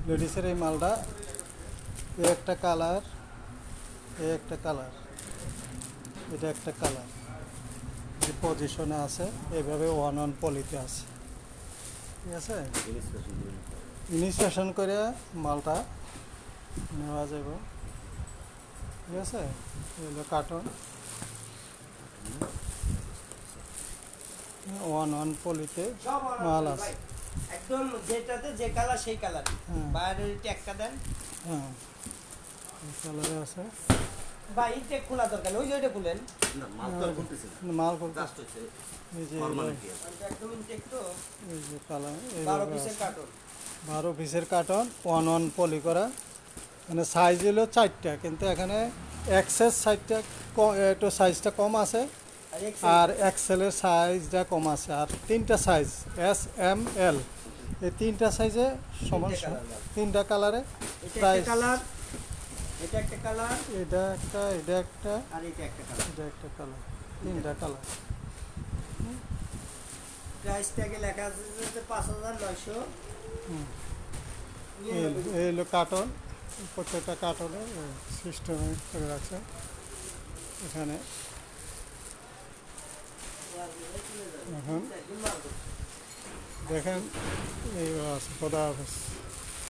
লেডিসের এই মালটা এ একটা কালার, এ একটা কালার, এটা একটা কালার, এই পজিশনে আছে, এইভাবে ওয়ান ওয়ান পলিতে আছে। ঠিক আছে, ইনস্টেশন করে মালটা নেওয়া যাবে। ঠিক আছে, এগুলো কার্টন ওয়ান ওয়ান পলিতে মাল আছে। একদম যেটাতে যে কালার সেই কালার। হ্যাঁ বাইরের ট্যাগটা দেন। হ্যাঁ, এই কালারে আছে। ভাই ট্যাগ খোলা দরকার নেই, ওই যে ওইটা খুলেন। মাল করতে এই যে একদম ইনটেক তো। এই যে কালার, 12 পিসের কার্টন। 12 পিসের কার্টন ওয়ান ওয়ান পলি করা। মানে সাইজ হলো 4টা, কিন্তু এখানে এক্সেস সাইজটা একটু সাইজটা কম আছে, আর এক্সেলের সাইজটা কম আছে, আর 3টা সাইজ এস এম এল, এই 3টা সাইজে সমান, 3টা কালারে প্রাইস। কালার, এটা একটা কালার, এটা একটা, এটা একটা, আর এটা একটা কালার। এটা একটা কালার, 3টা কালার। প্রাইস ট্যাগে লেখা আছে যে 5900। এই হলো কার্টন, প্রত্যেকটা কার্টনে সিস্টেমে করে রাখছে এখানে। এখন দেখেন এই আছে, খোদা হাফেজ।